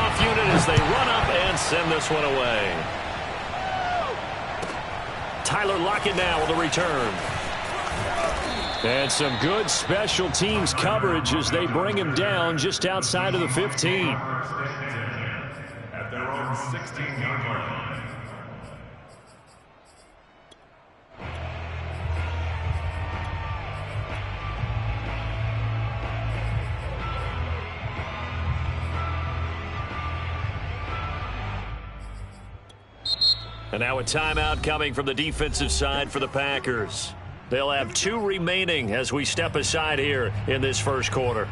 leadoff unit as they run up and send this one away. Tyler Lockett now with the return. And some good special teams coverage as they bring him down just outside of the 15. At their own 16-yard line. And now a timeout coming from the defensive side for the Packers. They'll have 2 remaining as we step aside here in this first quarter.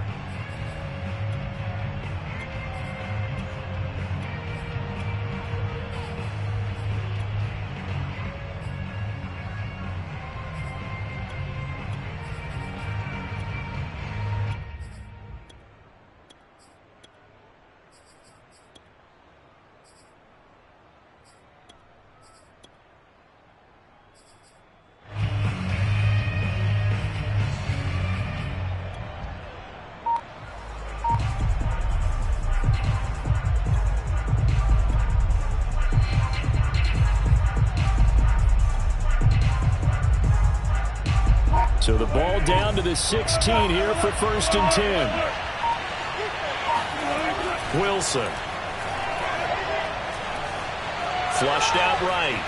So the ball down to the 16 here for 1st and 10. Wilson. Flushed out right.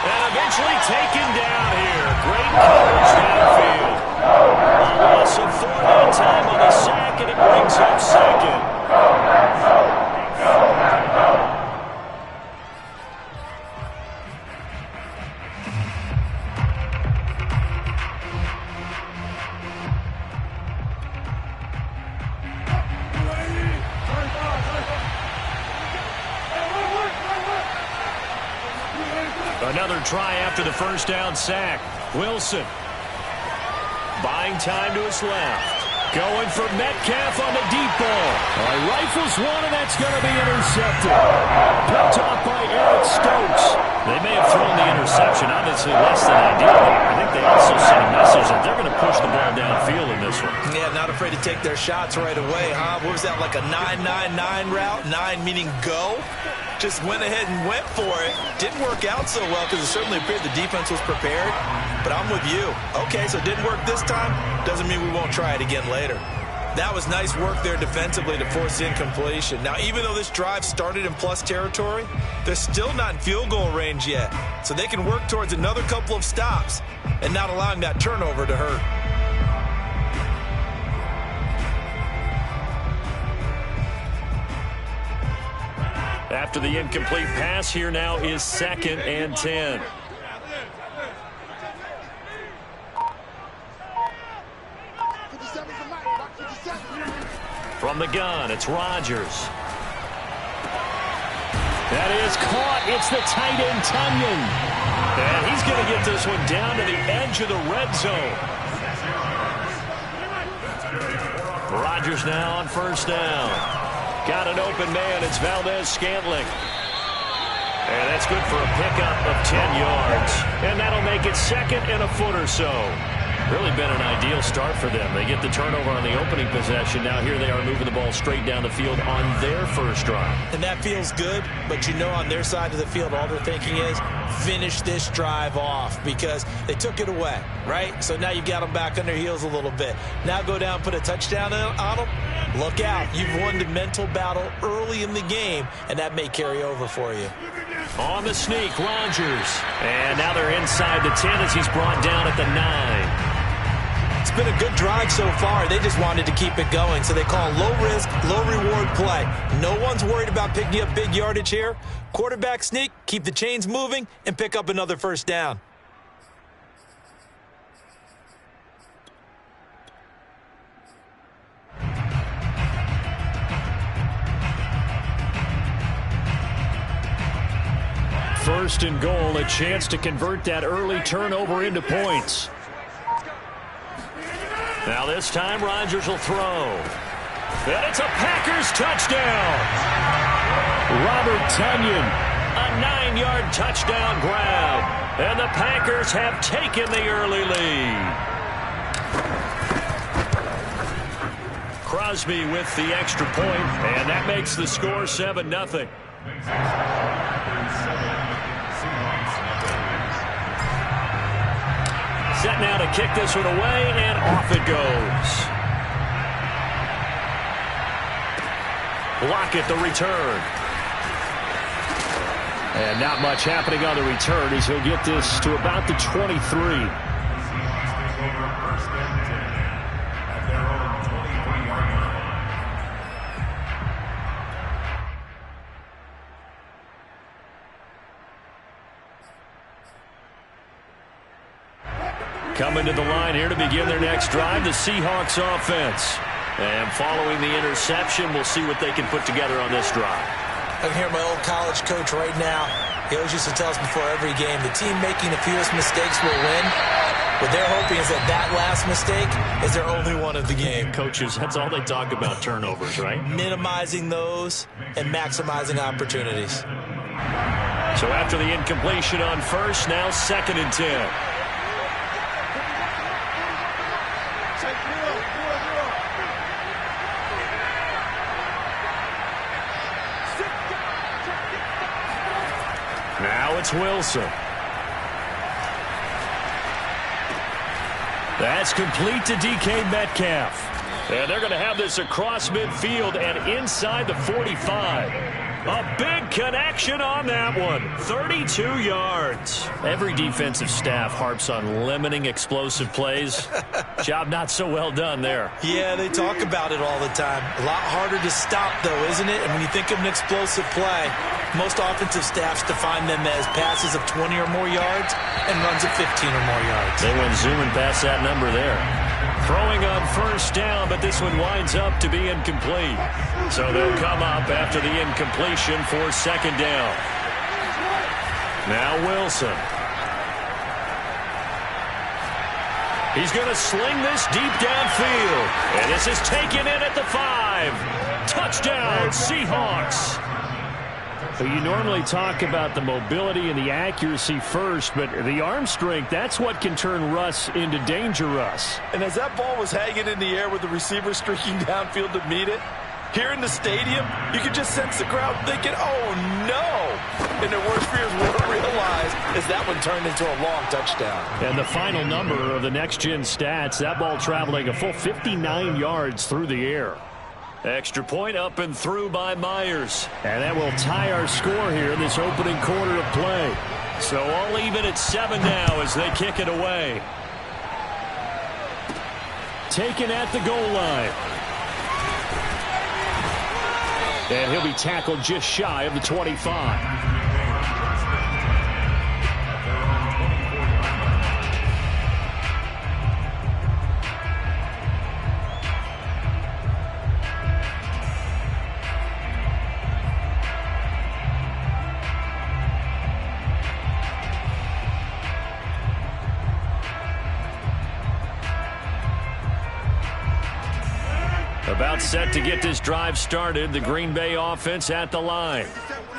And eventually taken down here. Great coverage downfield. A loss of 4 that time on the sack, and it brings up 2nd. Another try after the first down sack. Wilson. Buying time to his left. Going for Metcalf on the deep ball. Rifles one, and that's going to be intercepted. Picked off by Eric Stokes. They may have thrown the interception, obviously less than ideal. I think they also sent a message that they're going to push the ball downfield in this one. Yeah, not afraid to take their shots right away, huh? What was that, like a 9-9-9 route? 9 meaning go? Just went ahead and went for it. Didn't work out so well because it certainly appeared the defense was prepared. But I'm with you. Okay, so it didn't work this time. Doesn't mean we won't try it again later. That was nice work there defensively to force incompletion. Now, even though this drive started in plus territory, they're still not in field goal range yet. So they can work towards another couple of stops and not allowing that turnover to hurt. After the incomplete pass, here now is 2nd and 10. From the gun, it's Rodgers. That is caught. It's the tight end, Tunyon. And he's going to get this one down to the edge of the red zone. Rodgers now on 1st down. Got an open man. It's Valdez-Scantling. And that's good for a pickup of 10 yards. And that'll make it 2nd and a foot or so. Really been an ideal start for them. They get the turnover on the opening possession. Now here they are moving the ball straight down the field on their first drive. And that feels good, but you know on their side of the field all they're thinking is finish this drive off because they took it away, right? So now you've got them back on their heels a little bit. Now go down, put a touchdown on them. Look out. You've won the mental battle early in the game, and that may carry over for you. On the sneak, Rodgers. And now they're inside the 10 as he's brought down at the 9. It's been a good drive so far. They just wanted to keep it going, so they call low-risk, low-reward play. No one's worried about picking up big yardage here. Quarterback sneak, keep the chains moving, and pick up another first down. First and goal, a chance to convert that early turnover into points. Now this time, Rodgers will throw. And it's a Packers touchdown. Robert Tunyon, a 9-yard touchdown grab. And the Packers have taken the early lead. Crosby with the extra point, and that makes the score 7-0. Set now to kick this one away, and off it goes. Lockett the return. And not much happening on the return as he'll get this to about the 23. Coming to the line here to begin their next drive, the Seahawks offense. And following the interception, we'll see what they can put together on this drive. I can hear my old college coach right now. He always used to tell us before every game, the team making the fewest mistakes will win. What they're hoping is that that last mistake is their only one of the game. Coaches, that's all they talk about, turnovers, right? Minimizing those and maximizing opportunities. So after the incompletion on first, now 2nd and 10. Now it's Wilson. That's complete to DK Metcalf. And they're going to have this across midfield and inside the 45. A big connection on that one. 32 yards. Every defensive staff harps on limiting explosive plays. Job not so well done there. Yeah, they talk about it all the time. A lot harder to stop, though, isn't it? And when you think of an explosive play, most offensive staffs define them as passes of 20 or more yards and runs of 15 or more yards. They went zooming past that number there. Throwing on first down, but this one winds up to be incomplete. So they'll come up after the incompletion for 2nd down. Now Wilson. He's going to sling this deep downfield. And this is taken in at the 5. Touchdown, Seahawks. So you normally talk about the mobility and the accuracy first, but the arm strength, that's what can turn Russ into danger Russ. And as that ball was hanging in the air with the receiver streaking downfield to meet it, here in the stadium, you could just sense the crowd thinking, oh, no. And their worst fears weren't realized as that one turned into a long touchdown. And the final number of the next-gen stats, that ball traveling a full 59 yards through the air. Extra point up and through by Myers. And that will tie our score here in this opening quarter of play. So all even at 7 now as they kick it away. Taken at the goal line. And he'll be tackled just shy of the 25. About set to get this drive started. The Green Bay offense at the line.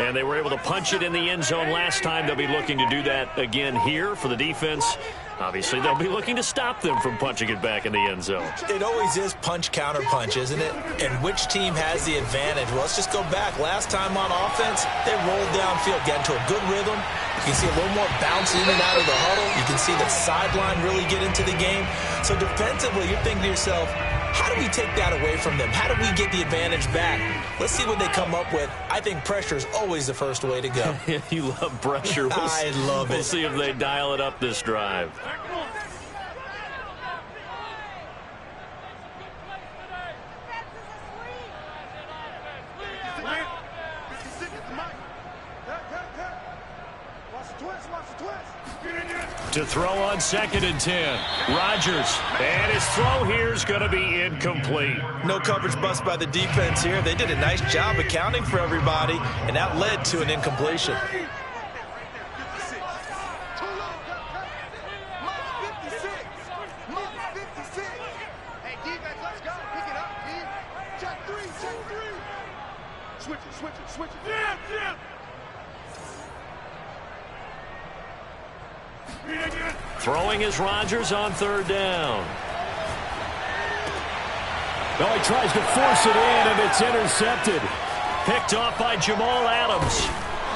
And they were able to punch it in the end zone last time. They'll be looking to do that again here for the defense. Obviously, they'll be looking to stop them from punching it back in the end zone. It always is punch-counter-punch, isn't it? And which team has the advantage? Well, let's just go back. Last time on offense, they rolled downfield, got into a good rhythm. You can see a little more bounce in and out of the huddle. You can see the sideline really get into the game. So defensively, you're thinking to yourself, how do we take that away from them? How do we get the advantage back? Let's see what they come up with. I think pressure is always the first way to go. You love pressure. I love it. We'll see if they dial it up this drive. To throw on 2nd and 10. Rodgers. And his throw here is going to be incomplete. No coverage bust by the defense here. They did a nice job accounting for everybody, and that led to an incompletion. Switch it. Yeah. Throwing is Rodgers on 3rd down. Oh, he tries to force it in, and it's intercepted. Picked off by Jamal Adams.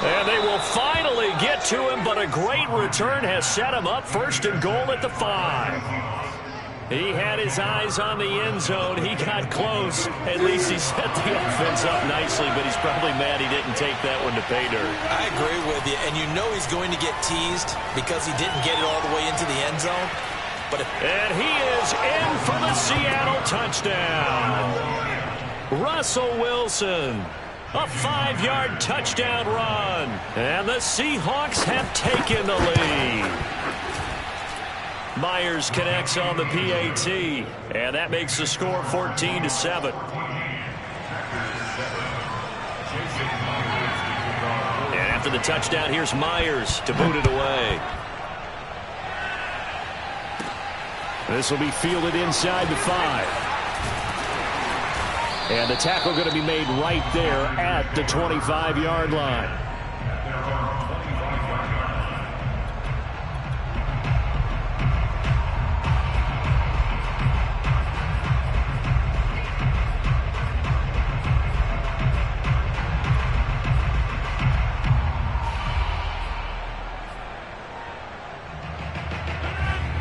And they will finally get to him, but a great return has set him up first and goal at the 5. He had his eyes on the end zone. He got close. At least he set the offense up nicely, but he's probably mad he didn't take that one to pay dirt. I agree with you, and you know he's going to get teased because he didn't get it all the way into the end zone. And he is in for the Seattle touchdown. Russell Wilson, a 5-yard touchdown run. And the Seahawks have taken the lead. Myers connects on the PAT, and that makes the score 14-7. And after the touchdown, here's Myers to boot it away. This will be fielded inside the 5. And the tackle going to be made right there at the 25-yard line.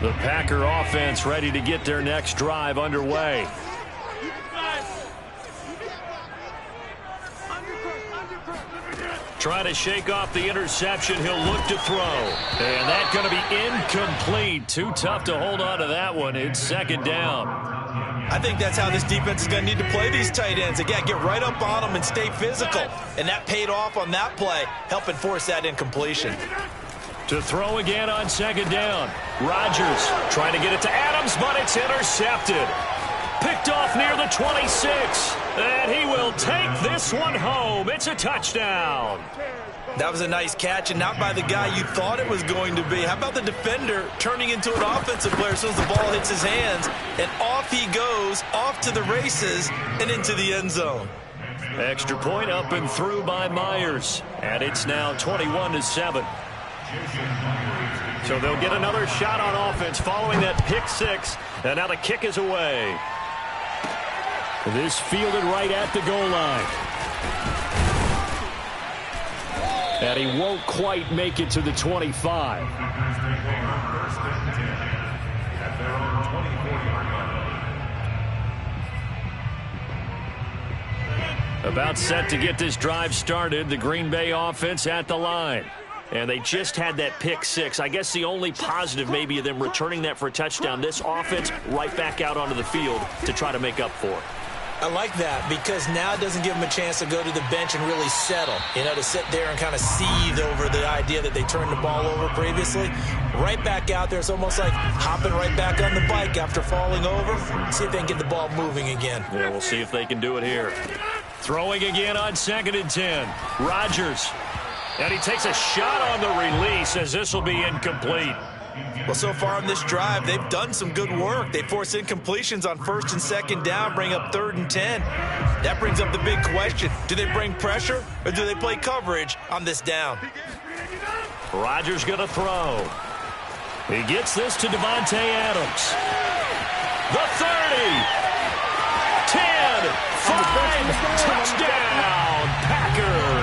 The Packer offense ready to get their next drive underway. Trying to shake off the interception. He'll look to throw. And that's going to be incomplete. Too tough to hold on to that one. It's second down. I think that's how this defense is going to need to play these tight ends. Again, get right up on them and stay physical. And that paid off on that play, helping force that incompletion. To throw again on second down. Rodgers trying to get it to Adams, but it's intercepted. Picked off near the 26. And he will take this one home. It's a touchdown. That was a nice catch, and not by the guy you thought it was going to be. How about the defender turning into an offensive player as soon as the ball hits his hands, and off he goes, off to the races, and into the end zone. Extra point up and through by Myers, and it's now 21-7. So they'll get another shot on offense following that pick 6, and now the kick is away. This fielded right at the goal line. And he won't quite make it to the 25. About set to get this drive started. The Green Bay offense at the line. And they just had that pick 6. I guess the only positive maybe of them returning that for a touchdown. This offense right back out onto the field to try to make up for it. I like that because now it doesn't give them a chance to go to the bench and really settle. You know, to sit there and kind of seethe over the idea that they turned the ball over previously. Right back out there. It's almost like hopping right back on the bike after falling over. See if they can get the ball moving again. Yeah, we'll see if they can do it here. Throwing again on 2nd and 10. Rodgers. And he takes a shot on the release as this will be incomplete. Well, so far on this drive, they've done some good work. They force incompletions on 1st and 2nd down, bring up 3rd and 10. That brings up the big question. Do they bring pressure or do they play coverage on this down? Rodgers going to throw. He gets this to Davante Adams. The 30. 10. 5. Touchdown, Packers.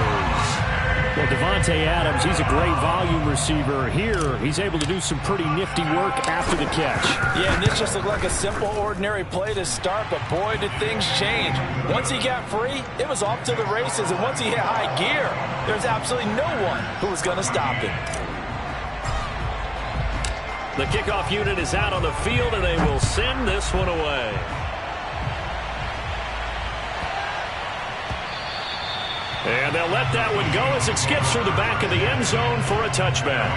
Well, Davante Adams, he's a great volume receiver. Here, he's able to do some pretty nifty work after the catch. Yeah, and this just looked like a simple, ordinary play to start, but boy, did things change. Once he got free, it was off to the races, and once he hit high gear, there's absolutely no one who was going to stop him. The kickoff unit is out on the field, and they will send this one away. And they'll let that one go as it skips through the back of the end zone for a touchback.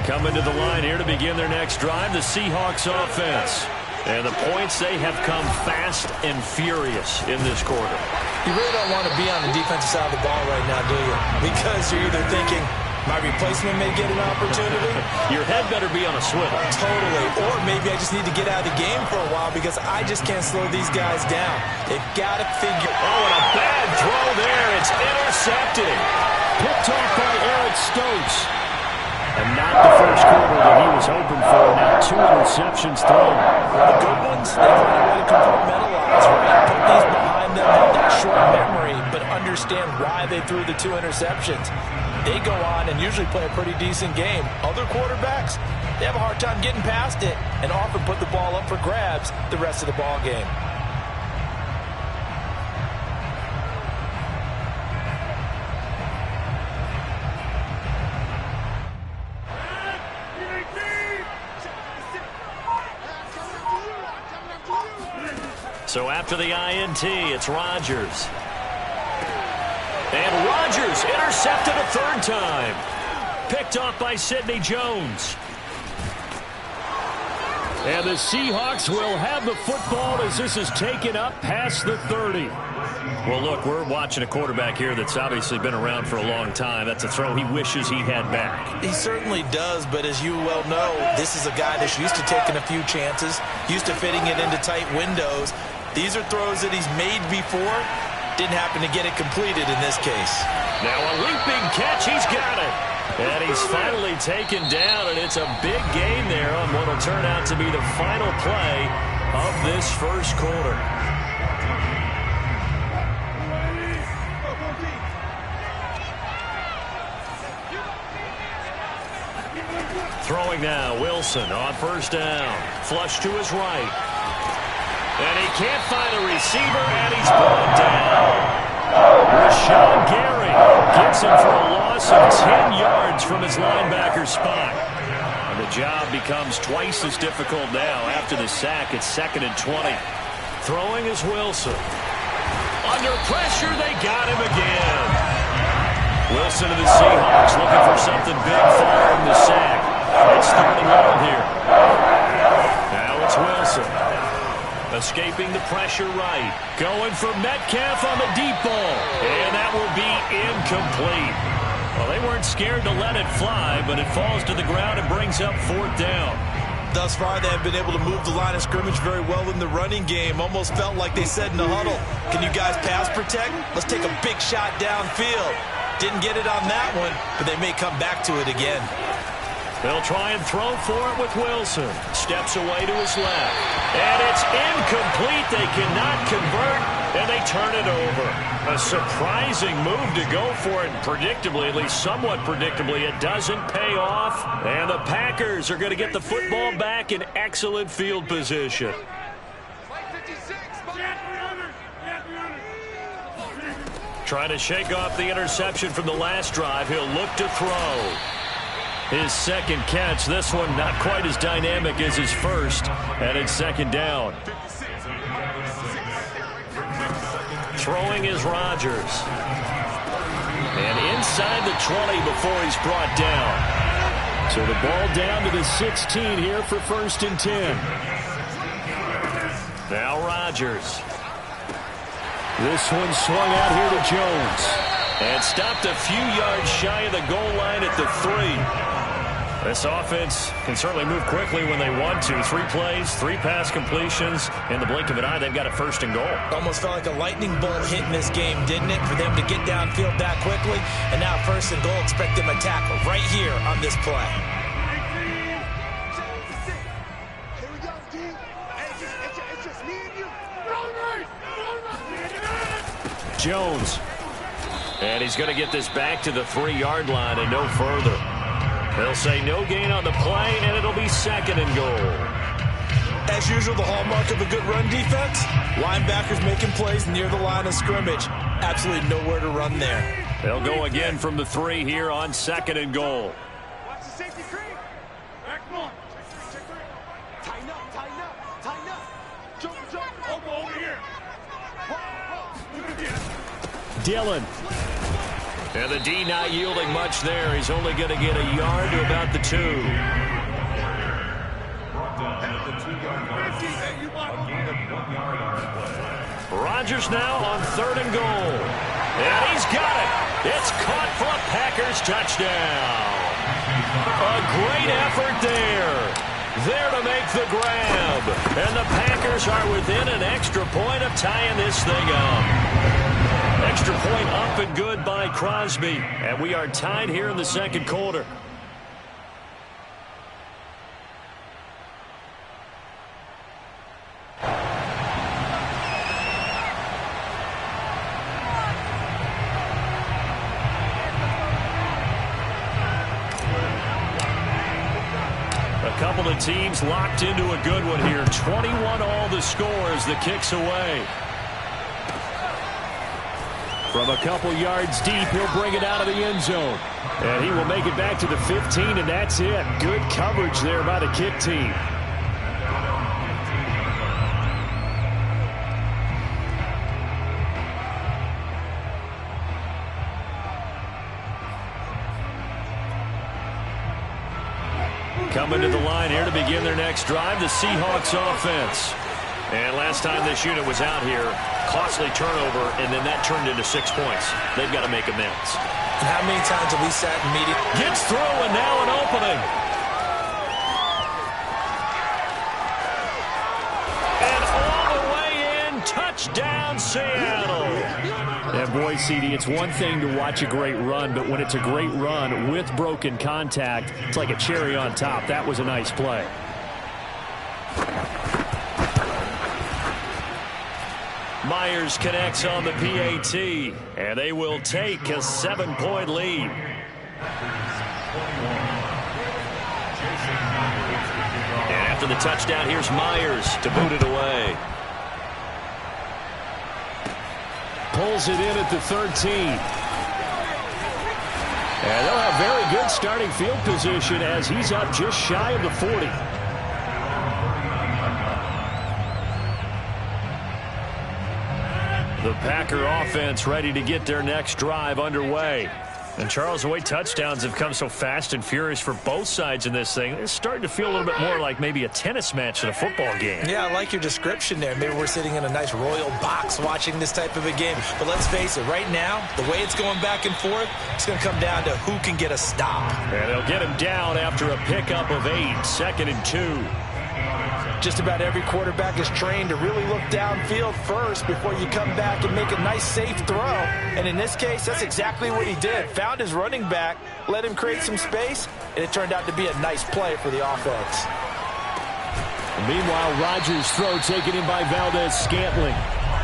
Coming to the line here to begin their next drive, the Seahawks offense. And the points, they have come fast and furious in this quarter. You really don't want to be on the defensive side of the ball right now, do you? Because you're either thinking, my replacement may get an opportunity. Your head better be on a swivel. Totally. Or maybe I just need to get out of the game for a while because I just can't slow these guys down. They've got to figure. Oh, and a bad throw there. It's intercepted. Picked off by Eric Stokes. And not the first quarter that he was hoping for. Now 2 interceptions thrown. The good ones, they find a way to compartmentalize, right? Put these behind them, have that short memory, but understand why they threw the 2 interceptions. They go on and usually play a pretty decent game. Other quarterbacks, they have a hard time getting past it and often put the ball up for grabs the rest of the ball game. So after the INT, it's Rodgers. And Rodgers intercepted a 3rd time. Picked off by Sidney Jones. And the Seahawks will have the football as this is taken up past the 30. Well, look, we're watching a quarterback here that's obviously been around for a long time. That's a throw he wishes he had back. He certainly does, but as you well know, this is a guy that's used to taking a few chances, used to fitting it into tight windows. These are throws that he's made before. Didn't happen to get it completed in this case. Now a leaping catch. He's got it. And he's finally taken down, and it's a big gain there on what will turn out to be the final play of this first quarter. Throwing now, Wilson on 1st down. Flush to his right. And he can't find a receiver, and he's brought down. Rashawn Gary gets him for a loss of 10 yards from his linebacker spot. And the job becomes twice as difficult now after the sack. It's 2nd and 20. Throwing is Wilson. Under pressure, they got him again. Wilson of the Seahawks looking for something big following the sack. It's 3rd and long here. Now it's Wilson. Escaping the pressure right. Going for Metcalf on the deep ball. And that will be incomplete. Well, they weren't scared to let it fly, but it falls to the ground and brings up 4th down. Thus far, they have been able to move the line of scrimmage very well in the running game. Almost felt like they said in the huddle, can you guys pass protect? Let's take a big shot downfield. Didn't get it on that one, but they may come back to it again. They'll try and throw for it with Wilson. Steps away to his left. And it's incomplete. They cannot convert, and they turn it over. A surprising move to go for it. Predictably, at least somewhat predictably, it doesn't pay off. And the Packers are going to get the football back in excellent field position. Trying to shake off the interception from the last drive. He'll look to throw. His 2nd catch, this one not quite as dynamic as his first, and it's 2nd down. Throwing is Rodgers. And inside the 20 before he's brought down. So the ball down to the 16 here for 1st and 10. Now Rodgers. This one swung out here to Jones. And stopped a few yards shy of the goal line at the 3. This offense can certainly move quickly when they want to. 3 plays, 3 pass completions. In the blink of an eye, they've got a 1st and goal. Almost felt like a lightning bolt hit in this game, didn't it? For them to get downfield that quickly. And now 1st and goal, expect them to tackle right here on this play. Jones. And he's going to get this back to the 3-yard line and no further. They'll say no gain on the play, and it'll be 2nd and goal. As usual, the hallmark of a good run defense, linebackers making plays near the line of scrimmage. Absolutely nowhere to run there. They'll go again from the 3 here on 2nd and goal. Watch the safety creep. Back, come on. Check 3. Tighten up, tighten up, tighten up. Jump. Over here. Dillon. And the D not yielding much there. He's only going to get a yard to about the 2. Rodgers now on 3rd and goal. And he's got it. It's caught for a Packers touchdown. A great effort there. There to make the grab. And the Packers are within an extra point of tying this thing up. Extra point up and good by Crosby. And we are tied here in the 2nd quarter. couple of teams locked into a good one here. 21 all the score as the kick's away. From a couple yards deep, he'll bring it out of the end zone. And he will make it back to the 15, and that's it. Good coverage there by the kick team. Coming to the line here to begin their next drive, the Seahawks offense. And last time this unit was out here, costly turnover, and then that turned into 6 points. They've got to make amends. And how many times have we sat in meetings? Gets through, and now an opening. And all the way in, touchdown Seattle. And boy, CD, it's one thing to watch a great run, but when it's a great run with broken contact, it's like a cherry on top. That was a nice play. Myers connects on the PAT, and they will take a 7-point lead. And after the touchdown, here's Myers to boot it away. Pulls it in at the 13. And they'll have very good starting field position as he's up just shy of the 40. The Packer offense ready to get their next drive underway. And Charles, the way touchdowns have come so fast and furious for both sides in this thing, it's starting to feel a little bit more like maybe a tennis match than a football game. Yeah, I like your description there. Maybe we're sitting in a nice royal box watching this type of a game. But let's face it, right now, the way it's going back and forth, it's going to come down to who can get a stop. And they'll get him down after a pickup of 8, 2nd and 2. Just about every quarterback is trained to really look downfield first before you come back and make a nice, safe throw. And in this case, that's exactly what he did. Found his running back, let him create some space, and it turned out to be a nice play for the offense. Meanwhile, Rodgers' throw taken in by Valdez-Scantling.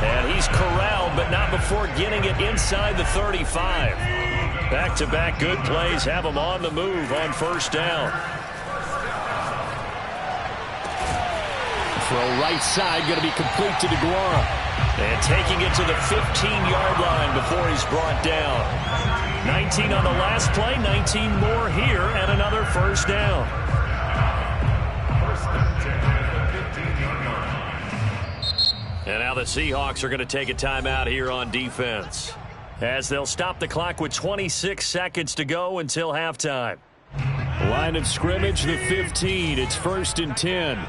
And he's corralled, but not before getting it inside the 35. Back-to-back good plays have him on the move on first down. Throw right side, going to be complete to DeGuara. And taking it to the 15-yard line before he's brought down. 19 on the last play, 19 more here, and another first down. And now the Seahawks are going to take a timeout here on defense, as they'll stop the clock with 26 seconds to go until halftime. Line of scrimmage, the 15. It's 1st and 10.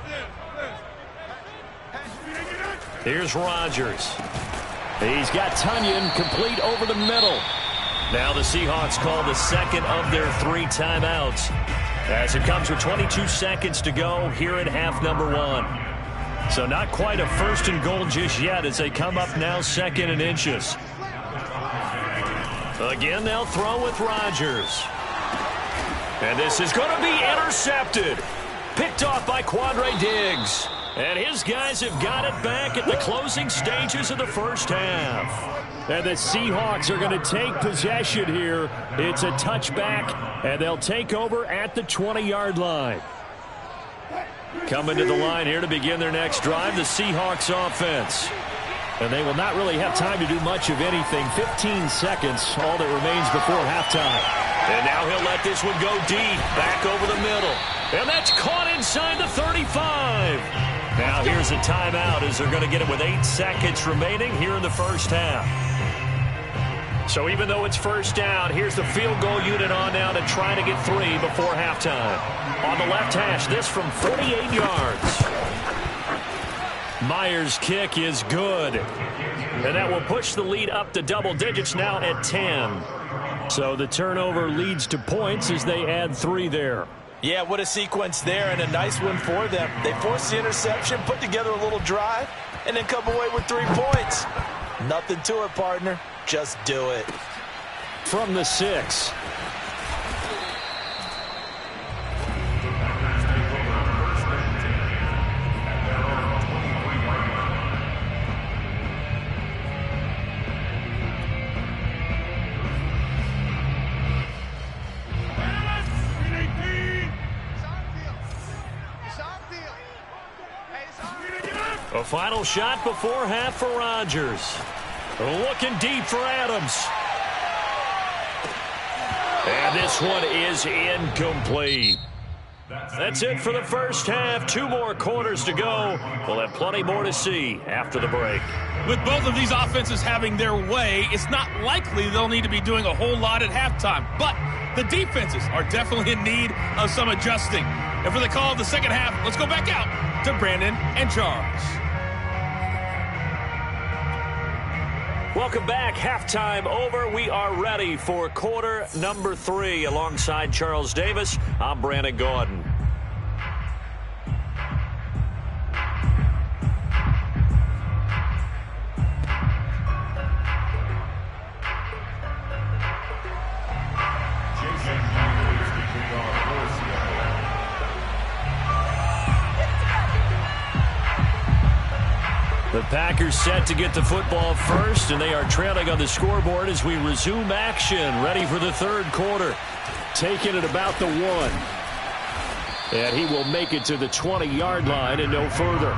Here's Rodgers. He's got Tunyon complete over the middle. Now the Seahawks call the second of their 3 timeouts, as it comes with 22 seconds to go here at half number 1. So not quite a 1st and goal just yet as they come up now 2nd and inches. Again, they'll throw with Rodgers. And this is going to be intercepted. Picked off by Quandre Diggs. And his guys have got it back at the closing stages of the first half. And the Seahawks are going to take possession here. It's a touchback, and they'll take over at the 20-yard line. Coming to the line here to begin their next drive, the Seahawks offense. And they will not really have time to do much of anything. 15 seconds, all that remains before halftime. And now he'll let this one go deep, back over the middle. And that's caught inside the 35. Now here's a timeout as they're going to get it with 8 seconds remaining here in the first half. So even though it's first down, here's the field goal unit on now to try to get 3 before halftime. On the left hash, this from 48 yards. Myers' kick is good. And that will push the lead up to double digits now at 10. So the turnover leads to points as they add 3 there. Yeah, what a sequence there, and a nice one for them. They forced the interception, put together a little drive, and then come away with 3 points. Nothing to it, partner. Just do it. From the 6. A final shot before half for Rodgers. Looking deep for Adams. And this one is incomplete. That's it for the first half. 2 more quarters to go. We'll have plenty more to see after the break. With both of these offenses having their way, it's not likely they'll need to be doing a whole lot at halftime. But the defenses are definitely in need of some adjusting. And for the call of the second half, let's go back out to Brandon and Charles. Welcome back. Halftime over. We are ready for quarter number 3. Alongside Charles Davis, I'm Brandon Gaudin. The Packers set to get the football first, and they are trailing on the scoreboard as we resume action, ready for the third quarter. Taking it about the 1. And he will make it to the 20-yard line and no further.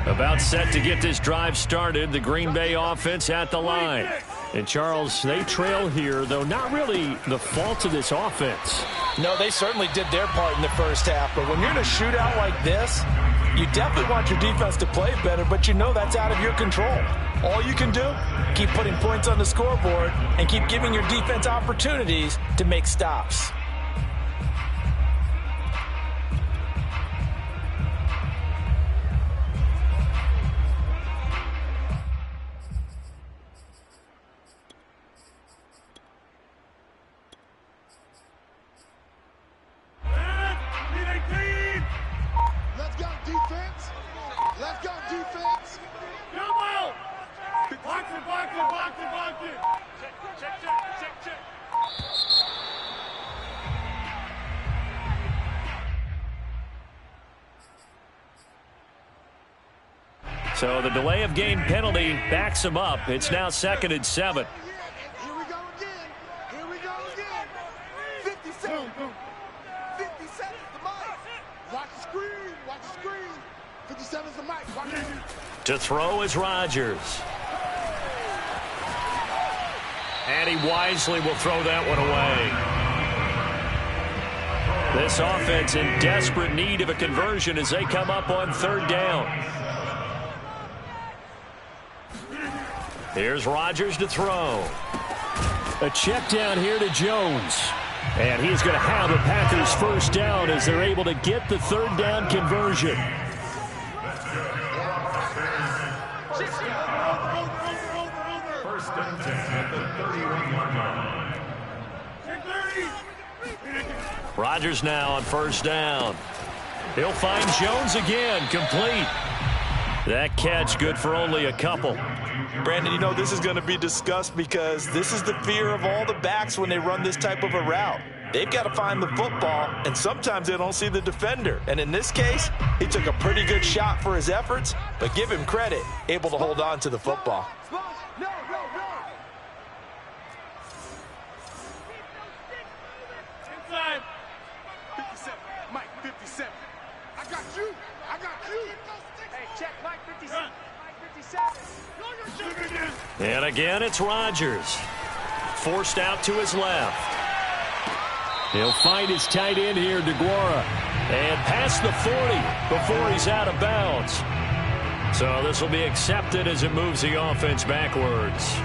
About set to get this drive started. The Green Bay offense at the line. And, Charles, they trail here, though not really the fault of this offense. No, they certainly did their part in the first half. But when you're in a shootout like this, you definitely want your defense to play better, but you know that's out of your control. All you can do, keep putting points on the scoreboard and keep giving your defense opportunities to make stops. So the delay of game penalty backs him up. It's now 2nd and 7. Here we go again. Here we go again. 57. 57 is the mic. Watch the screen. Watch the screen. 57 is the mic. Watch it. To throw is Rodgers. And he wisely will throw that one away. This offense in desperate need of a conversion as they come up on 3rd down. Here's Rodgers to throw. A check down here to Jones. And he's going to have the Packers first down as they're able to get the 3rd down conversion. First and 10 at the 31-yard line. Rodgers now on 1st down. He'll find Jones again, complete. That catch good for only a couple. Brandon, you know this is going to be discussed because this is the fear of all the backs when they run this type of a route. They've got to find the football, and sometimes they don't see the defender. And in this case, he took a pretty good shot for his efforts, but give him credit, able to hold on to the football. No. Inside. 57. Mike, 57. I got you. Hey, check Mike, 57. Mike, 57. And again, it's Rodgers. Forced out to his left. He'll find his tight end here, DeGuara. And past the 40 before he's out of bounds. So this will be accepted as it moves the offense backwards.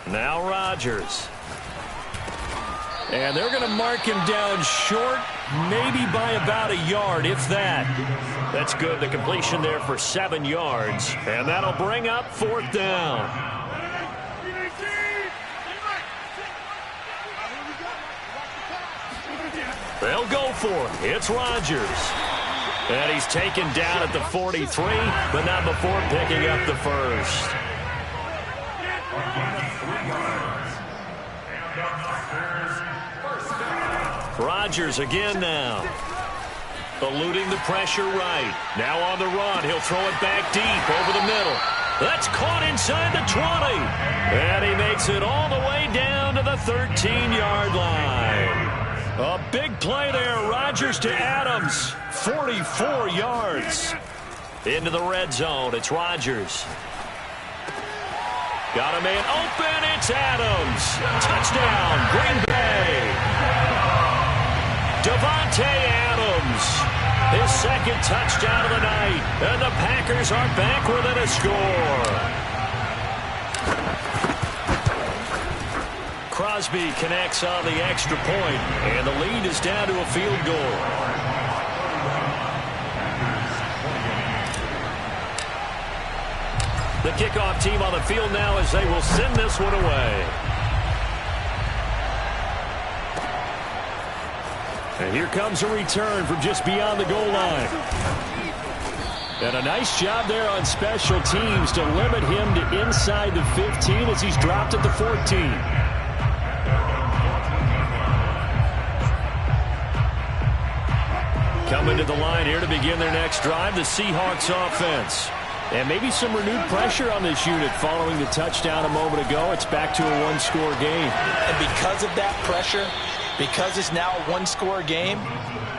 Now Rodgers. And they're going to mark him down short, maybe by about a yard, if that. That's good. The completion there for 7 yards. And that'll bring up 4th down. They'll go for it. It's Rodgers. And he's taken down at the 43, but not before picking up the first. Rodgers again now. Eluding the pressure right. Now on the run. He'll throw it back deep over the middle. That's caught inside the 20. And he makes it all the way down to the 13-yard line. A big play there. Rodgers to Adams. 44 yards. Into the red zone. It's Rodgers. Got a man open. It's Adams. Touchdown, Green Bay. Davante Adams. His second touchdown of the night. And the Packers are back within a score. Crosby connects on the extra point, and the lead is down to a field goal. The kickoff team on the field now as they will send this one away. And here comes a return from just beyond the goal line. And a nice job there on special teams to limit him to inside the 15 as he's dropped at the 14. Coming to the line here to begin their next drive, the Seahawks offense. And maybe some renewed pressure on this unit following the touchdown a moment ago. It's back to a one-score game. And because of that pressure, because it's now a one-score game,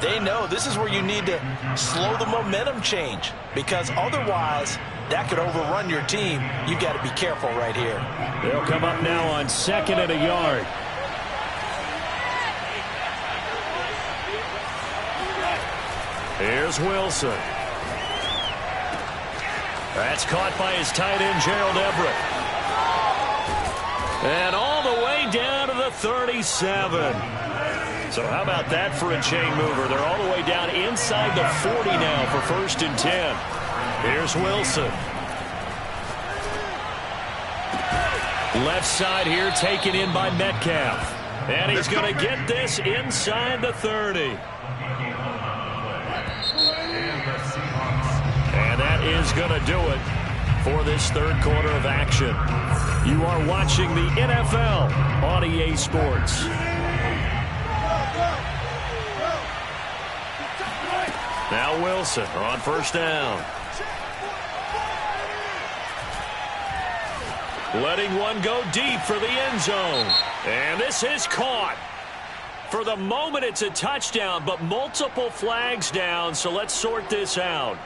they know this is where you need to slow the momentum change. Because otherwise, that could overrun your team. You've got to be careful right here. They'll come up now on 2nd and a yard. Here's Wilson. That's caught by his tight end, Gerald Everett. And all the way down to the 37. So how about that for a chain mover? They're all the way down inside the 40 now for 1st and 10. Here's Wilson. Left side here taken in by Metcalf. And he's going to get this inside the 30. And that is going to do it for this third quarter of action. You are watching the NFL on EA Sports. Now Wilson on 1st down. Letting one go deep for the end zone. And this is caught. For the moment, it's a touchdown, but multiple flags down, so let's sort this out.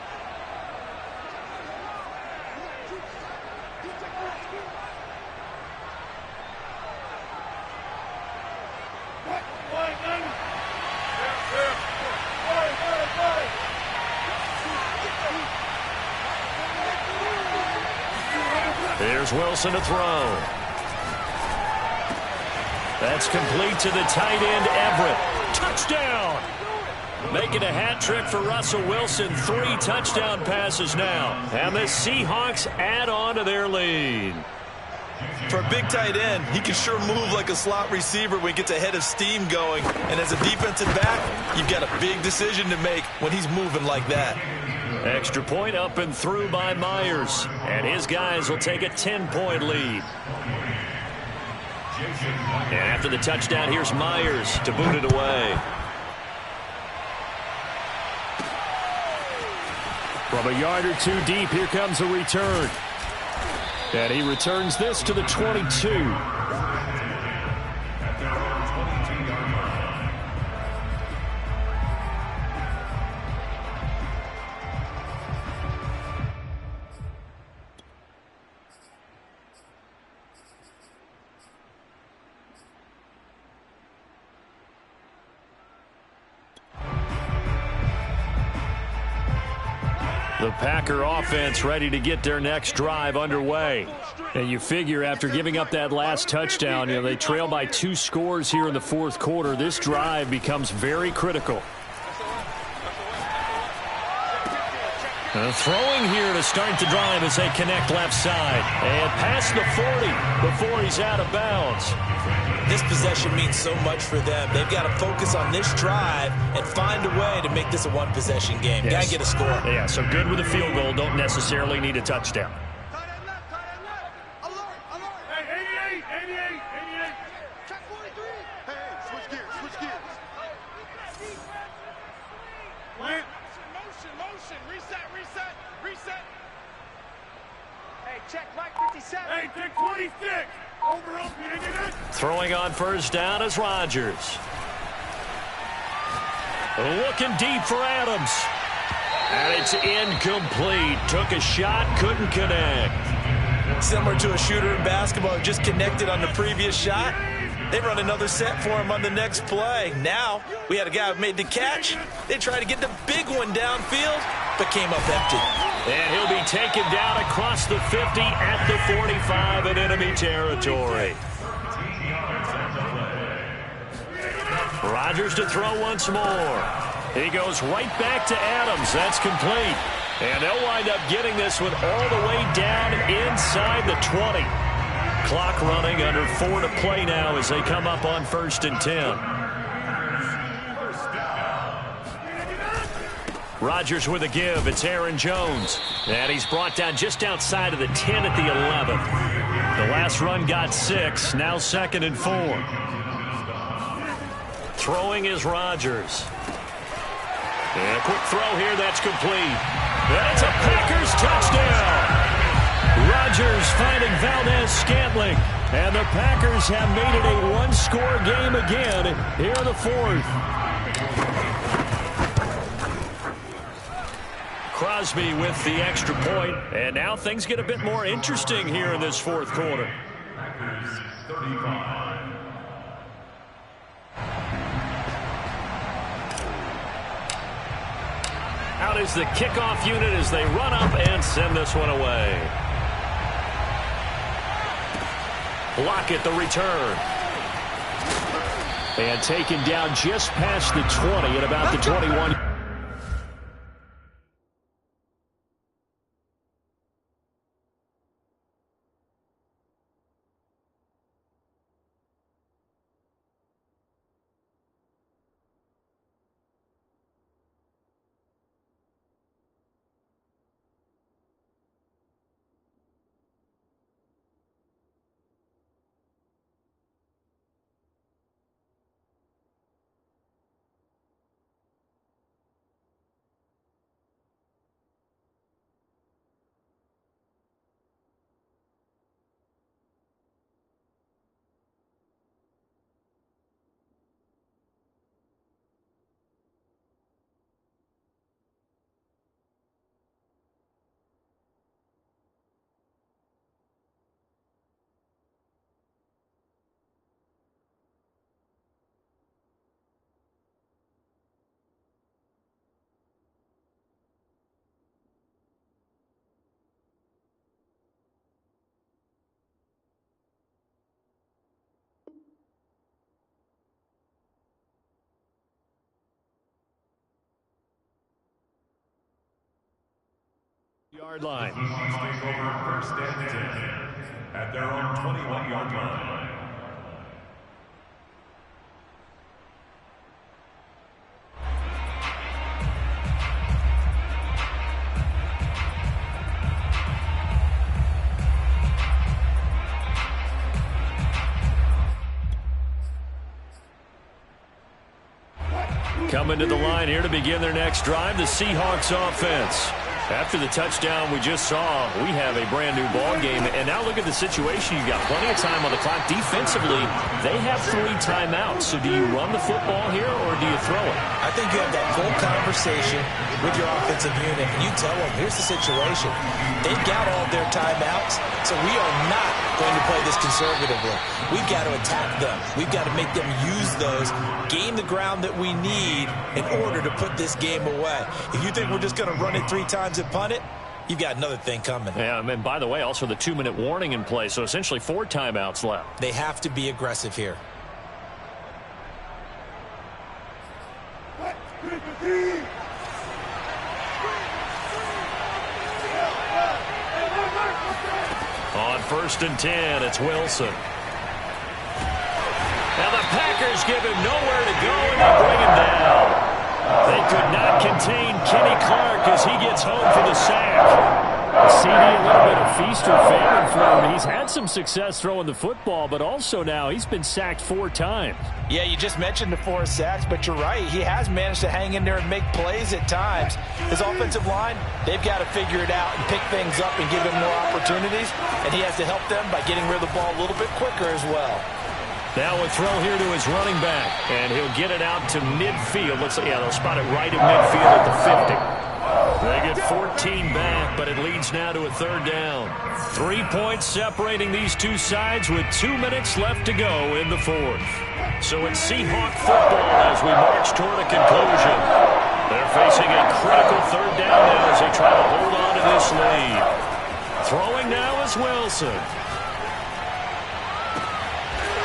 Here's Wilson to throw. That's complete to the tight end, Everett. Touchdown! Making a hat trick for Russell Wilson. 3 touchdown passes now. And the Seahawks add on to their lead. For a big tight end, he can sure move like a slot receiver when he gets a head of steam going. And as a defensive back, you've got a big decision to make when he's moving like that. Extra point up and through by Myers. And his guys will take a 10-point lead. And after the touchdown, here's Myers to boot it away. From a yard or two deep, here comes a return. And he returns this to the 22. The Packer offense ready to get their next drive underway. And you figure after giving up that last touchdown, they trail by 2 scores here in the 4th quarter. This drive becomes very critical. Throwing here to start the drive as they connect left side. And past the 40 before he's out of bounds. This possession means so much for them. They've got to focus on this drive and find a way to make this a one-possession game. Yes. Got to get a score. Yeah, so good with a field goal. Don't necessarily need a touchdown. Hey, 88. Check 43. Hey, switch gears. Plant. Motion. Reset. Hey, check Mike 57. Hey, take 26. Over up, you didn't get it? Throwing on first down is Rodgers. Looking deep for Adams. And it's incomplete. Took a shot, couldn't connect. Similar to a shooter in basketball who just connected on the previous shot. They run another set for him on the next play. Now, we had a guy who made the catch. They tried to get the big one downfield, but came up empty. And he'll be taken down across the 50 at the 45 in enemy territory. Rodgers to throw once more. He goes right back to Adams. That's complete. And they'll wind up getting this one all the way down inside the 20. Clock running, under 4 to play now as they come up on 1st and 10. Rodgers with a give. It's Aaron Jones. And he's brought down just outside of the 10 at the 11. The last run got 6. Now 2nd and 4. Throwing is Rodgers. And a quick throw here. That's complete. And it's a Packers touchdown. Rodgers finding Valdez-Scantling. And the Packers have made it a one-score game again here in the 4th. Crosby with the extra point, and now things get a bit more interesting here in this 4th quarter. Out is the kickoff unit as they run up and send this one away. Lockett the return. And taken down just past the 20 at about the 21. Yard line. Take over 1st and 10 at their own 21-yard line. Coming to the line here to begin their next drive, the Seahawks offense. After the touchdown we just saw, we have a brand-new ball game. And now look at the situation. You've got plenty of time on the clock. Defensively, they have 3 timeouts. So do you run the football here or do you throw it? I think you have that full conversation with your offensive unit, and you tell them, here's the situation. They've got all their timeouts, so we are not going to play this conservatively. We've got to attack them. We've got to make them use those, gain the ground that we need in order to put this game away. If you think we're just going to run it 3 times and punt it, you've got another thing coming. Yeah, and by the way, also the 2-minute warning in play, so essentially 4 timeouts left. They have to be aggressive here. On 1st and 10, it's Wilson. give him nowhere to go, and they bring him down. They could not contain Kenny Clark as he gets home for the sack. CD, a little bit of feast or famine for him. He's had some success throwing the football, but also now he's been sacked 4 times. Yeah, you just mentioned the 4 sacks, but you're right. He has managed to hang in there and make plays at times. His offensive line, they've got to figure it out and pick things up and give him more opportunities, and he has to help them by getting rid of the ball a little bit quicker as well. Now a throw here to his running back, and he'll get it out to midfield. They'll spot it right in midfield at the 50. They get 14 back, but it leads now to a 3rd down. 3 points separating these two sides with 2 minutes left to go in the 4th. So it's Seahawk football as we march toward a conclusion. They're facing a critical 3rd down now as they try to hold on to this lead. Throwing now is Wilson.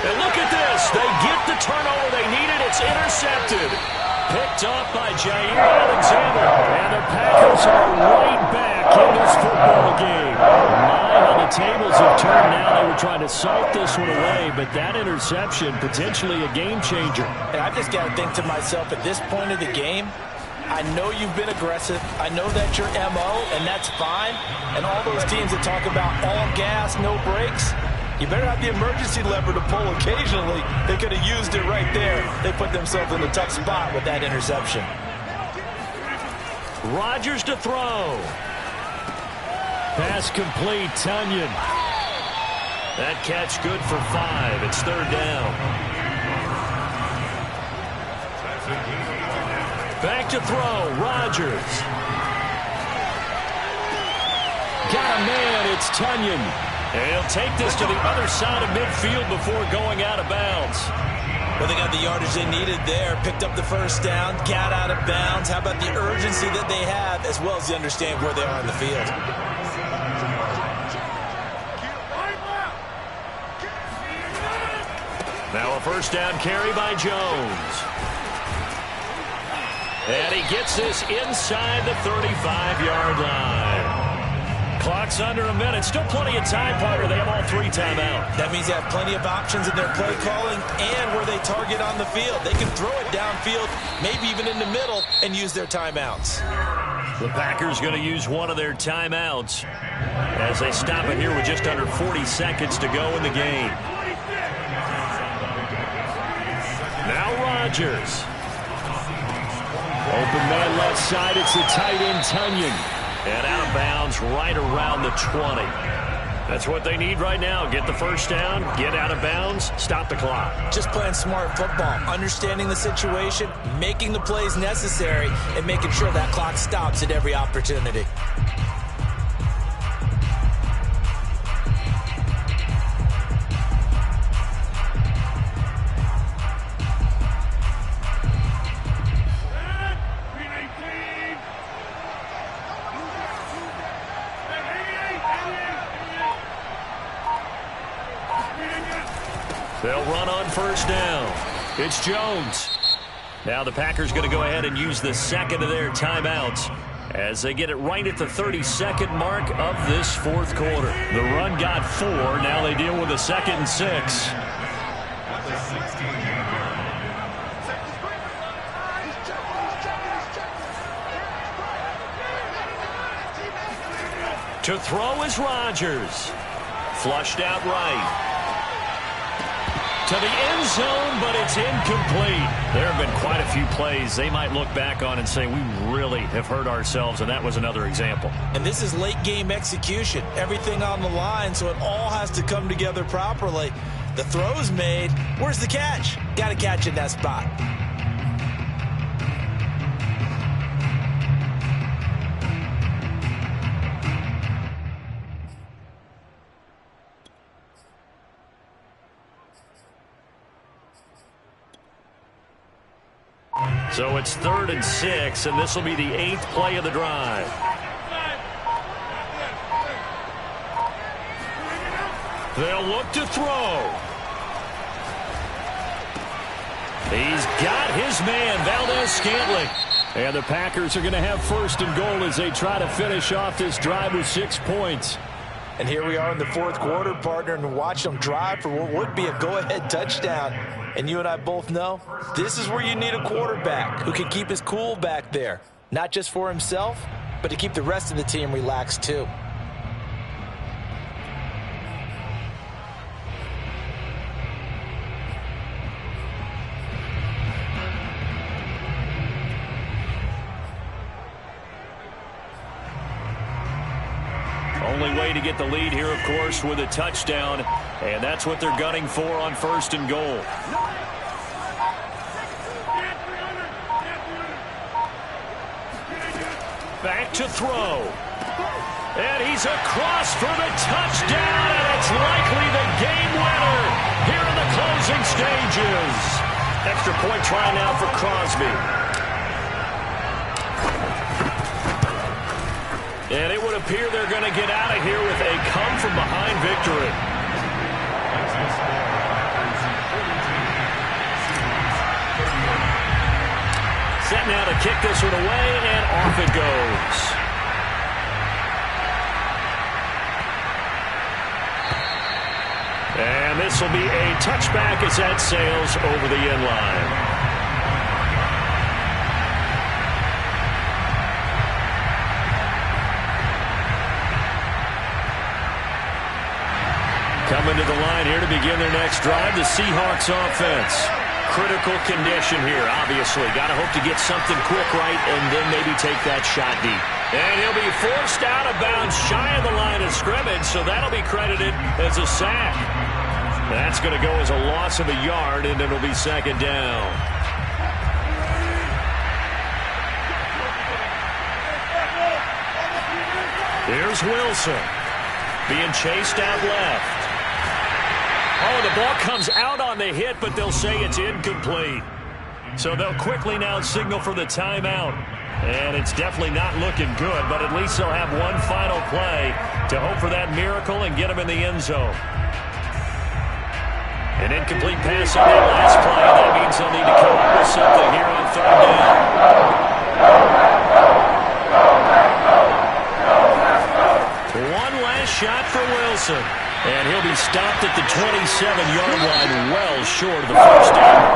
And look at this. They get the turnover they needed. It's intercepted. Picked up by Jair Alexander. And the Packers are right back in this football game. How the tables have turned now. They were trying to salt this one away, but that interception, potentially a game changer. And I've just got to think to myself, at this point of the game, I know you've been aggressive. I know that's your MO, and that's fine. And all those teams that talk about all gas, no brakes, you better have the emergency lever to pull occasionally. They could have used it right there. They put themselves in a tough spot with that interception. Rodgers to throw. Pass complete, Tunyon. That catch good for 5. It's 3rd down. Back to throw, Rodgers. Got a man, it's Tunyon. And he'll take this to the other side of midfield before going out of bounds. Well, they got the yardage they needed there. Picked up the 1st down, got out of bounds. How about the urgency that they have, as well as they understand where they are in the field? Now a 1st down carry by Jones. And he gets this inside the 35-yard line. Clock's under a minute. Still plenty of time, partner. They have all 3 timeouts. That means they have plenty of options in their play calling and where they target on the field. They can throw it downfield, maybe even in the middle, and use their timeouts. The Packers going to use one of their timeouts as they stop it here with just under 40 seconds to go in the game. Now Rodgers. Open man left side. It's the tight end, Tunyon. And out of bounds right around the 20. That's what they need right now. Get the 1st down, get out of bounds, stop the clock. Just playing smart football, understanding the situation, making the plays necessary, and making sure that clock stops at every opportunity. They'll run on 1st down. It's Jones. Now the Packers going to go ahead and use the 2nd of their timeouts as they get it right at the 32nd mark of this 4th quarter. The run got 4. Now they deal with a 2nd and 6. To throw is Rodgers. Flushed out right. To the end zone, but it's incomplete. There have been quite a few plays they might look back on and say, we really have hurt ourselves, and that was another example. And this is late game execution. Everything on the line, so it all has to come together properly. The throw's made. Where's the catch? Got to catch in that spot. So it's 3rd and 6, and this will be the 8th play of the drive. They'll look to throw. He's got his man, Valdez-Scantling. And the Packers are going to have 1st and goal as they try to finish off this drive with 6 points. And here we are in the 4th quarter, partner, and watch them drive for what would be a go-ahead touchdown. And you and I both know this is where you need a quarterback who can keep his cool back there. Not just for himself, but to keep the rest of the team relaxed too. Only way to get the lead here, of course, with a touchdown. And that's what they're gunning for on 1st and goal. Back to throw. And he's across for the touchdown, and it's likely the game winner here in the closing stages. Extra point try now for Crosby. And it would appear they're going to get out of here with a come-from-behind victory. Set now to kick this one away, and off it goes. And this will be a touchback as that sails over the end line. Coming to the line here to begin their next drive, the Seahawks offense. Critical condition here, obviously. Got to hope to get something quick right and then maybe take that shot deep. And he'll be forced out of bounds shy of the line of scrimmage, so that'll be credited as a sack. That's going to go as a loss of a yard, and it'll be 2nd down. Here's Wilson being chased out left. Oh, the ball comes out on the hit, but they'll say it's incomplete. So they'll quickly now signal for the timeout. And it's definitely not looking good, but at least they'll have one final play to hope for that miracle and get them in the end zone. An incomplete pass on that last play. That means they'll need to come up with something here on 3rd down. One last shot for Wilson. And he'll be stopped at the 27-yard line, well short of the 1st down.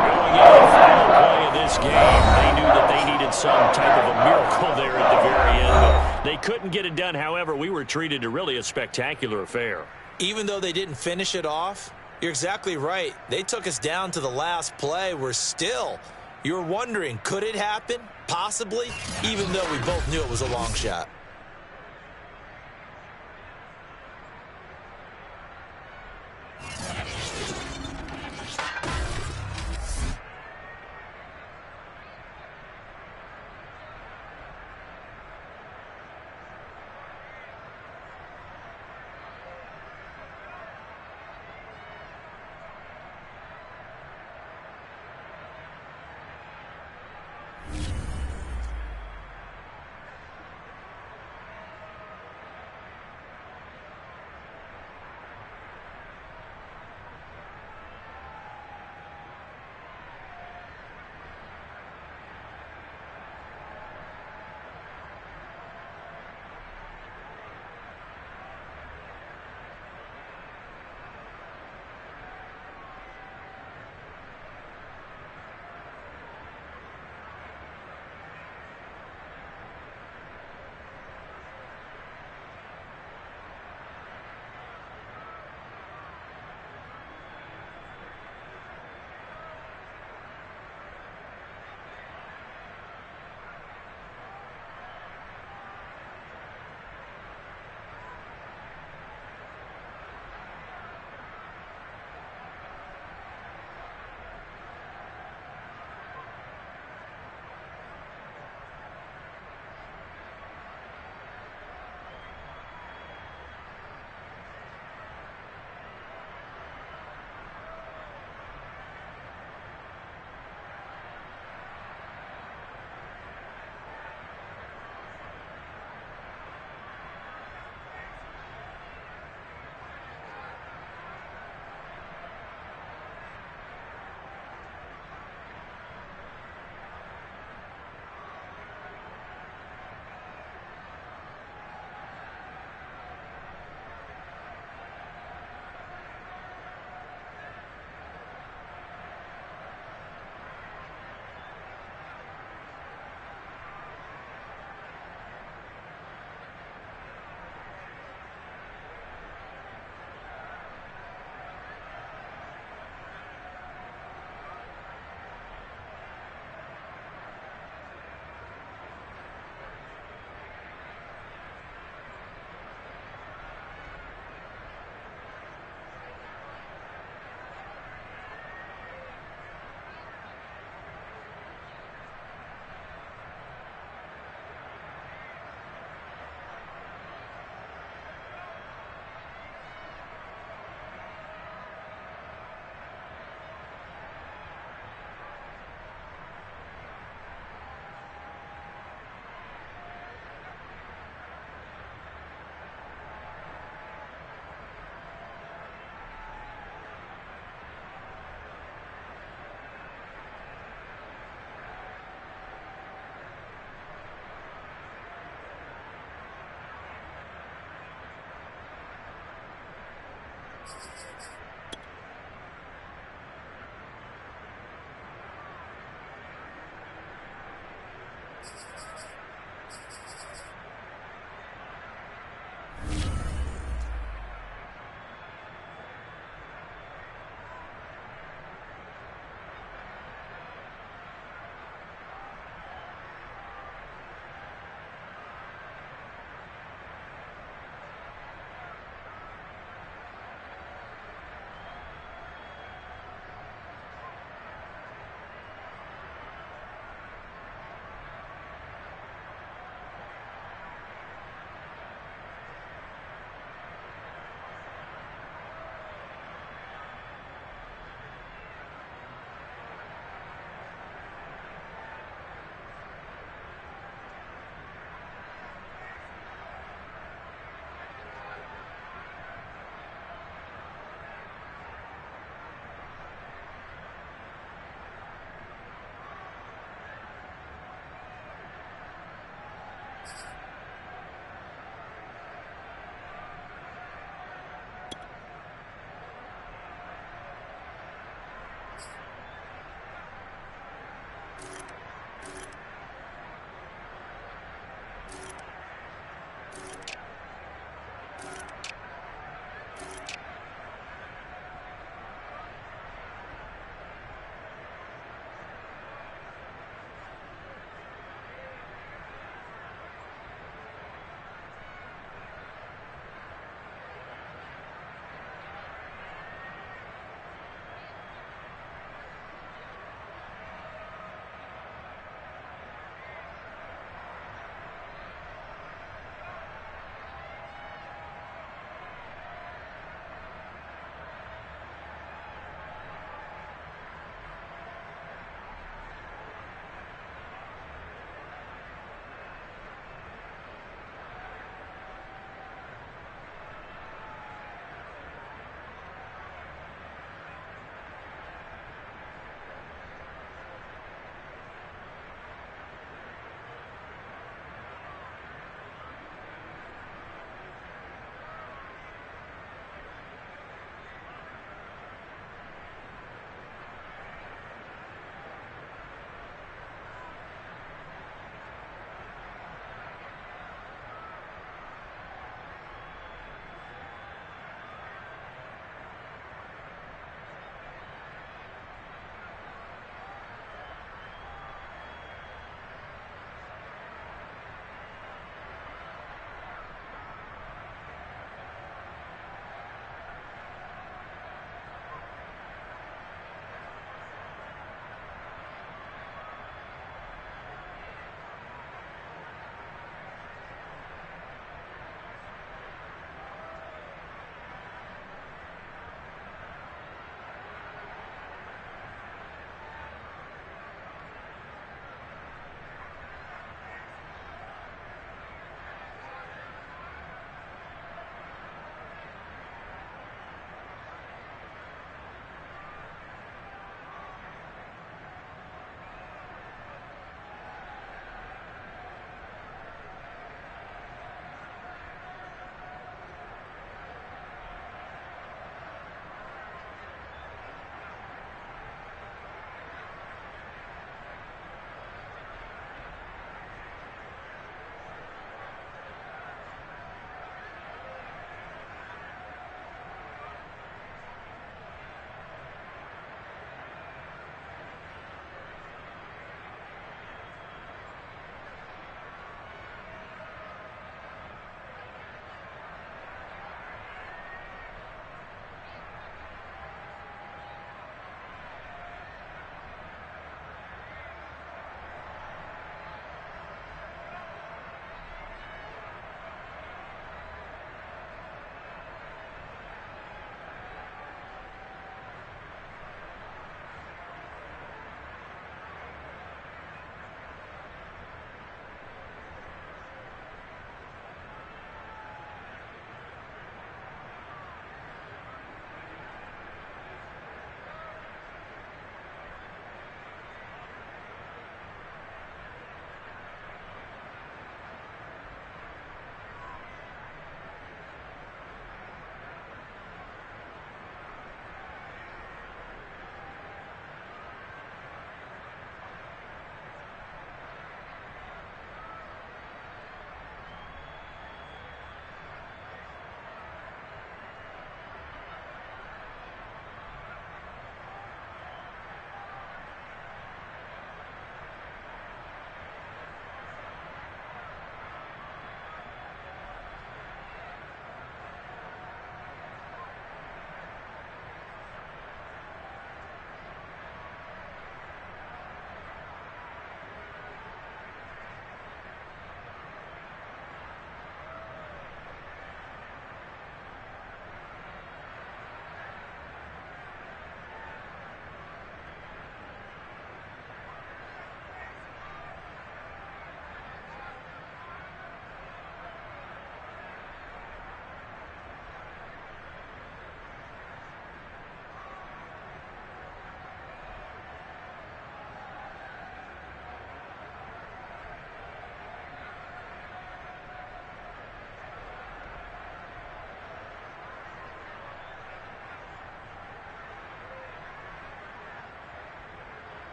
Going into the final play of this game, they knew that they needed some type of a miracle there at the very end, but they couldn't get it done. However, we were treated to really a spectacular affair. Even though they didn't finish it off, you're exactly right. They took us down to the last play. You're wondering, could it happen? Possibly, even though we both knew it was a long shot.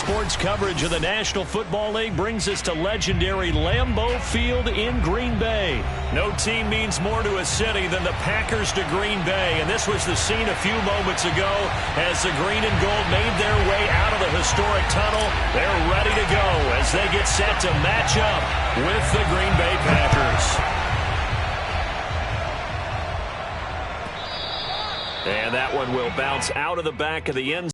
Sports coverage of the National Football League brings us to legendary Lambeau Field in Green Bay. No team means more to a city than the Packers to Green Bay, and this was the scene a few moments ago as the green and gold made their way out of the historic tunnel. They're ready to go as they get set to match up with the Green Bay Packers. And that one will bounce out of the back of the end